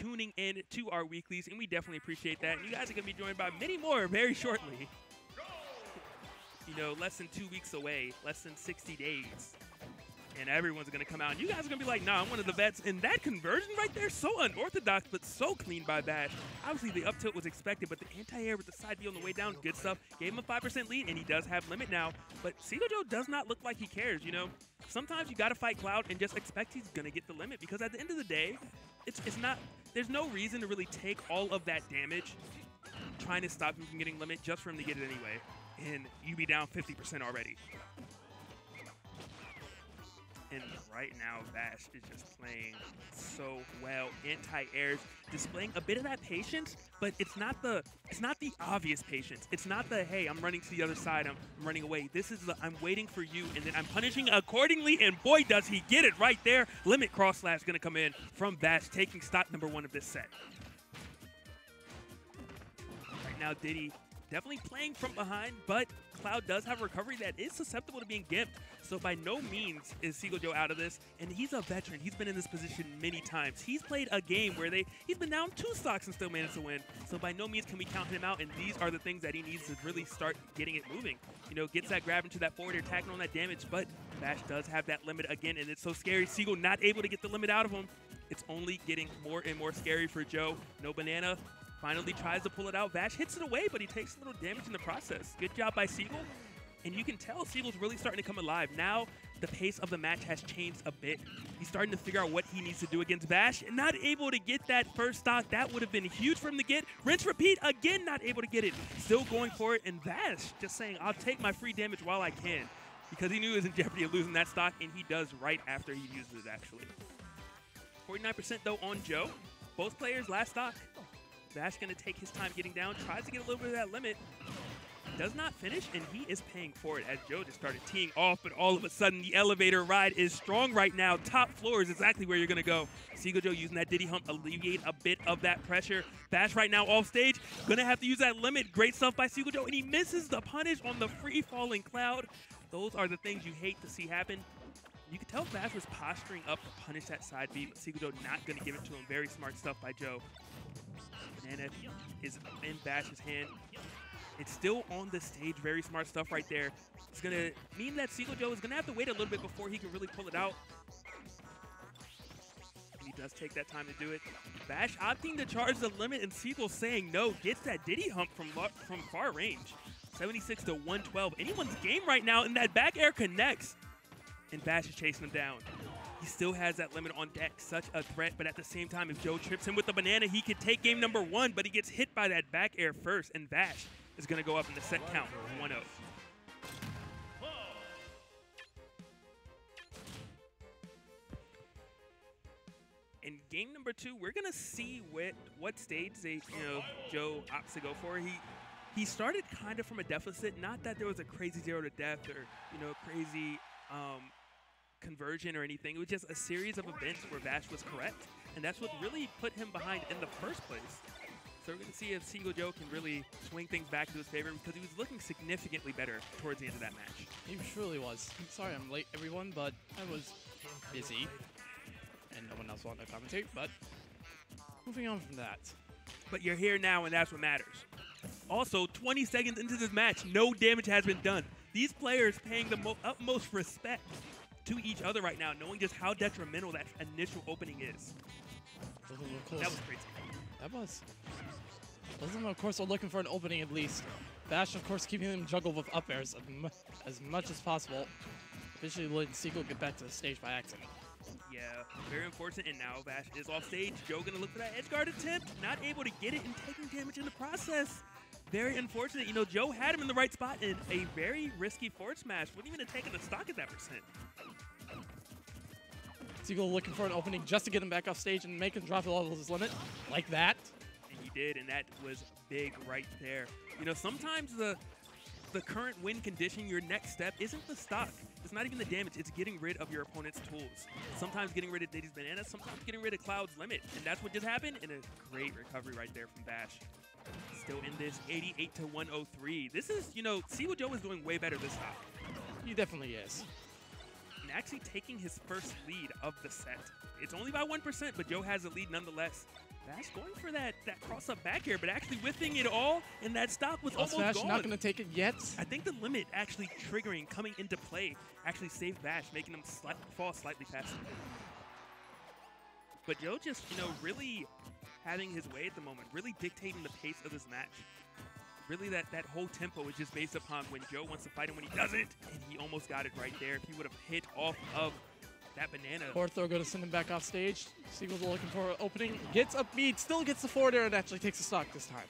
tuning in to our weeklies, and we definitely appreciate that. And you guys are going to be joined by many more very shortly. You know, less than 2 weeks away, less than 60 days. And everyone's going to come out, and you guys are going to be like, nah, I'm one of the vets. And that conversion right there, so unorthodox, but so clean by Vash. Obviously, the up tilt was expected, but the anti-air with the side B on the way down, good stuff. Gave him a 5% lead, and he does have limit now. But Seagull Joe does not look like he cares, you know? Sometimes you got to fight Cloud and just expect he's going to get the limit, because at the end of the day, it's not, there's no reason to really take all of that damage trying to stop him from getting limit just for him to get it anyway. And you be down 50% already. And right now, Vash is just playing so well. Anti-airs, displaying a bit of that patience, but it's not the obvious patience. It's not the, hey, I'm running to the other side, I'm running away. This is the, I'm waiting for you, and then I'm punishing accordingly, and boy, does he get it right there. Limit cross slash gonna come in from Vash, taking stock number 1 of this set. Right now, Diddy definitely playing from behind, but Cloud does have a recovery that is susceptible to being gimped. So by no means is Seagull Joe out of this, and he's a veteran. He's been in this position many times. He's played a game where he's been down 2 stocks and still managed to win. So by no means can we count him out, and these are the things that he needs to really start getting it moving. You know, gets that grab into that forward air, tacking on that damage, but Vash does have that limit again, and it's so scary. Seagull not able to get the limit out of him. It's only getting more and more scary for Joe. No banana. Finally tries to pull it out. Vash hits it away, but he takes a little damage in the process. Good job by Seagull. And you can tell Seagull's really starting to come alive. Now, the pace of the match has changed a bit. He's starting to figure out what he needs to do against Vash. And not able to get that first stock. That would have been huge for him to get. Rinse, repeat. Again, not able to get it. Still going for it. And Vash just saying, I'll take my free damage while I can. Because he knew he was in jeopardy of losing that stock. And he does right after he uses it, actually. 49% though on Joe. Both players last stock. Vash going to take his time getting down, tries to get a little bit of that limit, does not finish, and he is paying for it as Joe just started teeing off, but all of a sudden the elevator ride is strong right now. Top floor is exactly where you're going to go. Seagull Joe using that Diddy hump, alleviate a bit of that pressure. Vash right now off stage, going to have to use that limit. Great stuff by Seagull Joe, and he misses the punish on the free-falling Cloud. Those are the things you hate to see happen. You can tell Vash was posturing up to punish that side B, but Seagull Joe not going to give it to him. Very smart stuff by Joe. Banana is in Vash's hand. It's still on the stage. Very smart stuff right there. It's going to mean that Seagull Joe is going to have to wait a little bit before he can really pull it out. And he does take that time to do it. Vash opting to charge the limit, and Seagull saying no. Gets that Diddy hump from far range. 76 to 112. Anyone's game right now, and that back air connects. And Vash is chasing him down. He still has that limit on deck, such a threat, but at the same time, if Joe trips him with the banana, he could take game number 1, but he gets hit by that back air first, and Vash is going to go up in the set count, 1-0. In game number 2, we're going to see what stage Joe opts to go for. He started kind of from a deficit, not that there was a crazy 0 to death or, crazy conversion or anything. It was just a series of events where Vash was correct, and that's what really put him behind in the first place. So we're going to see if Seagull Joe can really swing things back to his favor, because he was looking significantly better towards the end of that match. He truly was. Sorry I'm late, everyone, but I was busy, and no one else wanted to commentate, but moving on from that. But you're here now, and that's what matters. Also, 20 seconds into this match, no damage has been done. These players paying the utmost respect to each other right now, knowing just how detrimental that initial opening is. That was crazy. That was. Both of them, of course, are looking for an opening at least. Vash, of course, keeping them juggled with up airs as much as possible. Eventually letting Seagull get back to the stage by accident. Yeah, very unfortunate, and now Vash is off stage. Joe gonna look for that edge guard attempt, not able to get it and taking damage in the process. Very unfortunate. Joe had him in the right spot in a very risky forward smash. Wouldn't even have taken a stock at that percent. Seagull looking for an opening just to get him back off stage and make him drop the level of his limit, like that. And he did, and that was big right there. Sometimes the current win condition, your next step, isn't the stock. It's not even the damage. It's getting rid of your opponent's tools. Sometimes getting rid of Diddy's banana, sometimes getting rid of Cloud's limit. And that's what just happened, and a great recovery right there from Vash. Still in this 88 to 103. This is, Seagull Joe is doing way better this time. He definitely is. And actually taking his first lead of the set. It's only by 1%, but Joe has a lead nonetheless. Vash going for that cross-up back here, but actually whiffing it all, and that stock was almost Vash gone. not going to take it yet. I think the limit actually triggering, coming into play, actually saved Vash, making him fall slightly past him. But Joe just, you know, really having his way at the moment, really dictating the pace of this match. Really that whole tempo is just based upon when Joe wants to fight and when he doesn't, and he almost got it right there. If he would have hit off of that banana. Fourth throw going to send him back off stage. Seagull's looking for an opening. Gets up beat, still gets the forward air, and actually takes the stock this time.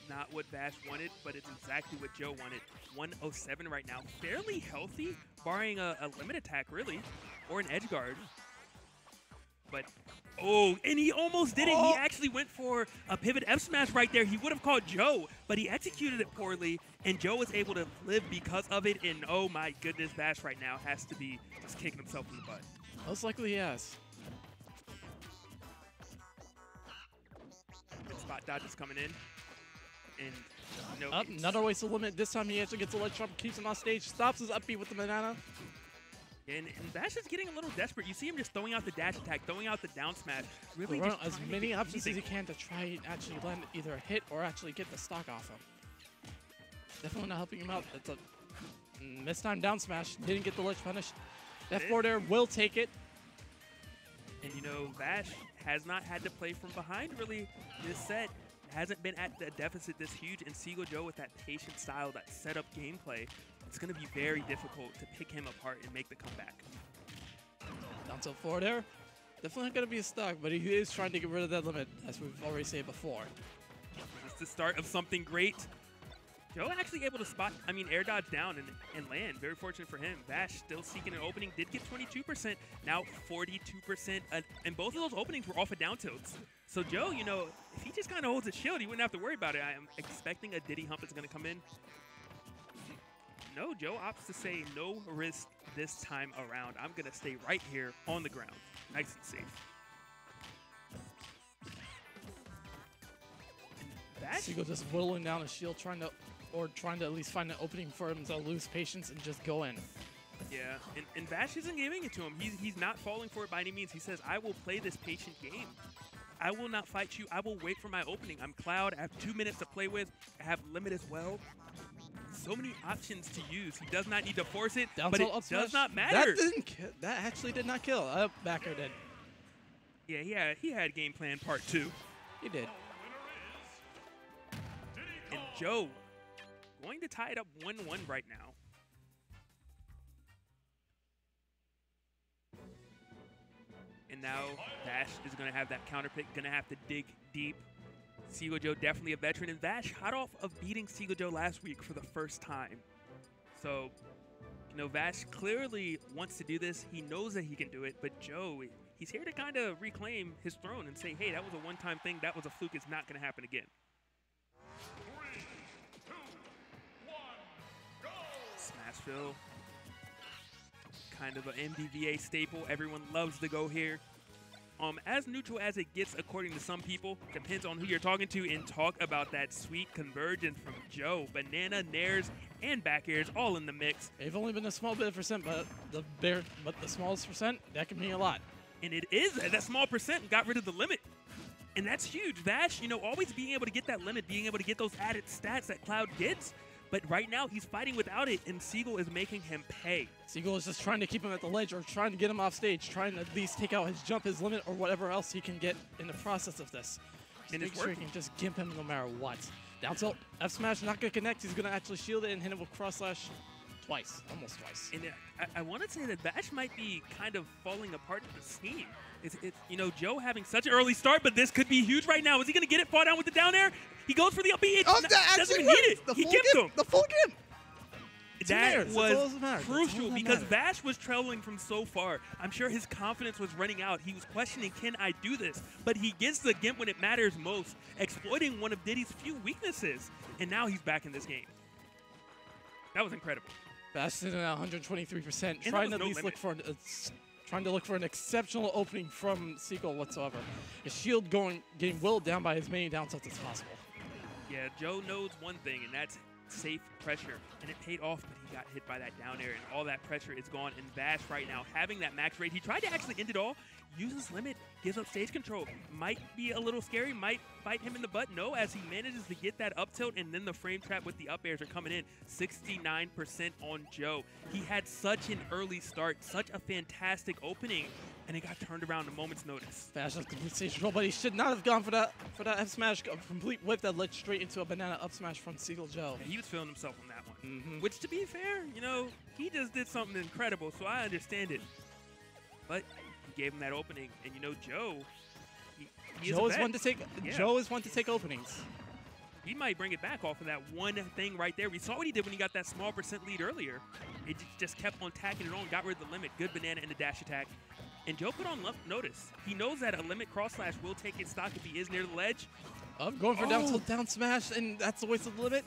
Not what Vash wanted, but it's exactly what Joe wanted. 107 right now. Fairly healthy, barring a limit attack, really, or an edge guard. But, oh, and he almost did it. He actually went for a pivot F smash right there. He would have called Joe, but he executed it poorly, and Joe was able to live because of it. And, oh, my goodness, Vash right now has to be just kicking himself in the butt. Most likely he has. Good spot dodges coming in. And, you know, Up, another waste of limit. This time he actually gets a ledge jump, keeps him on stage, stops his up B with the banana. And Vash is getting a little desperate. You see him just throwing out the dash attack, throwing out the down smash. Really Run just as trying to many get options as anything. he can to try and actually land either a hit or actually get the stock off him. Definitely not helping him out. That's a mistime down smash. Didn't get the ledge punish. That forward air will take it. And, you know, Vash has not had to play from behind really this set. Hasn't been at the deficit this huge. And Seagull Joe with that patient style, that setup gameplay, it's going to be very difficult to pick him apart and make the comeback. Down tilt forward air. Definitely not going to be a stock, but he is trying to get rid of that limit, as we've already said before. It's the start of something great. Joe actually able to spot, air dodge down and land. Very fortunate for him. Vash still seeking an opening. Did get 22%, now 42%. And both of those openings were off of down tilts. So Joe, you know, if he just kind of holds his shield, he wouldn't have to worry about it. I am expecting a Diddy hump is going to come in. No, Joe opts to say no risk this time around. I'm going to stay right here on the ground. Nice and safe. Vash, Seagull just whittling down his shield, trying to at least find an opening for him to lose patience and just go in. yeah, and Vash isn't giving it to him. He's not falling for it by any means. He says, I will play this patient game. I will not fight you. I will wait for my opening. I'm Cloud. I have 2 minutes to play with. I have limit as well. So many options to use. He does not need to force it, Down but it tilt, does not That matter. didn't that actually did not kill. Backer did. Yeah, he had game plan part 2. He did. And Joe going to tie it up 1-1 right now. And now Vash is going to have that counter pick, going to have to dig deep. Seagull Joe definitely a veteran, and Vash hot off of beating Seagull Joe last week for the first time. So, you know, Vash clearly wants to do this. He knows that he can do it, but Joe, he's here to kind of reclaim his throne and say, hey, that was a one-time thing. That was a fluke. It's not going to happen again. 3, 2, 1, go! Smashville, kind of an MDVA staple. Everyone loves to go here. As neutral as it gets, according to some people, depends on who you're talking to, and talk about that sweet convergence from Joe. Banana, nairs, and back airs all in the mix. They've only been a small bit of percent, but the smallest percent, that can mean a lot. And it is that small percent got rid of the limit. And that's huge. Vash, you know, always being able to get that limit, being able to get those added stats that Cloud gets. But right now, he's fighting without it, and Seagull is making him pay. Seagull is just trying to keep him at the ledge or trying to get him off stage, trying to at least take out his jump, his limit, or whatever else he can get in the process of this. And Make it's sure he working. can just gimp him no matter what. Down tilt, F smash, not going to connect. He's going to actually shield it and hit him with cross slash twice, almost twice. And I want to say that Vash might be kind of falling apart at the scheme. It's you know, Joe having such an early start, but this could be huge right now. Is he going to get it? Fall down with the down air? He goes for the up B. That Doesn't actually even worked. need it. The He full gimped gimp. him. The full gimp. That That's all was that matters. That's all crucial that because matters. Vash was trailing from so far. I'm sure his confidence was running out. He was questioning, can I do this? But he gets the gimp when it matters most, exploiting one of Diddy's few weaknesses. And now he's back in this game. That was incredible. Vash sitting at 123%, And trying to that at was least no look for an exceptional opening from Seagull whatsoever. His shield getting willed down by as many down tilts as possible. Yeah, Joe knows one thing, and that's safe pressure, and it paid off, but he got hit by that down air, and all that pressure is gone. And Vash right now having that max rate. He tried to actually end it all, uses limit, gives up stage control. Might be a little scary, might bite him in the butt. No, as he manages to get that up tilt, and then the frame trap with the up airs are coming in. 69% on Joe. He had such an early start, such a fantastic opening, and it got turned around a moment's notice. Vash has complete stage control, but he should not have gone for that F smash, a complete whip that led straight into a banana up smash from Seagull Joe. And he was feeling himself on that one. Which, to be fair, you know, he just did something incredible, so I understand it. But he gave him that opening, and you know, Joe, he Joe is one to take. Yeah. Joe is one to take openings. He might bring it back off of that one thing right there. We saw what he did when he got that small % lead earlier. It just kept on tacking it on, got rid of the limit. Good banana in the dash attack. And Joe put on notice. He knows that a limit cross slash will take his stock if he is near the ledge. Going for down tilt, down smash, and that's a waste of the limit.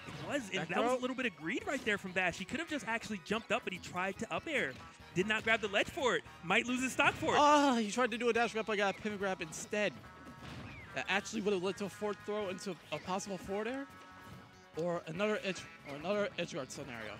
It was, and that was a little bit of greed right there from Vash. He could have just actually jumped up, but he tried to up air. Did not grab the ledge for it. Might lose his stock for it. He tried to do a dash grab, but got a pivot grab instead. That actually would have led to a forward throw into a possible forward air, or another edge guard scenario.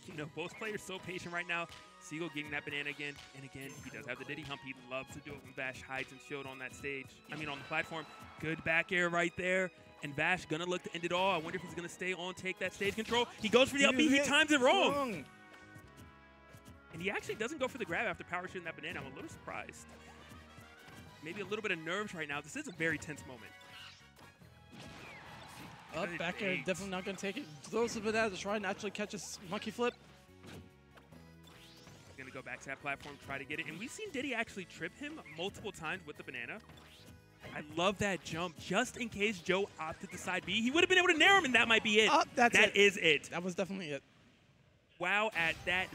You know, both players so patient right now. Seagull getting that banana again, and again, he does have the Diddy hump. He loves to do it when Vash hides and shield on that stage. I mean, on the platform. Good back air right there. And Vash gonna look to end it all. I wonder if he's gonna stay on, take that stage control. He goes for the up B, he times it wrong. And he actually doesn't go for the grab after power shooting that banana. I'm a little surprised. Maybe a little bit of nerves right now. This is a very tense moment. Back air, definitely not gonna take it. Throws the banana to try and actually catch a monkey flip. Gonna go back to that platform, try to get it. And we've seen Diddy actually trip him multiple times with the banana. I love that jump, just in case Joe opted to side B. He would have been able to nair him, and that might be it. That is it. That was definitely it. Wow at that.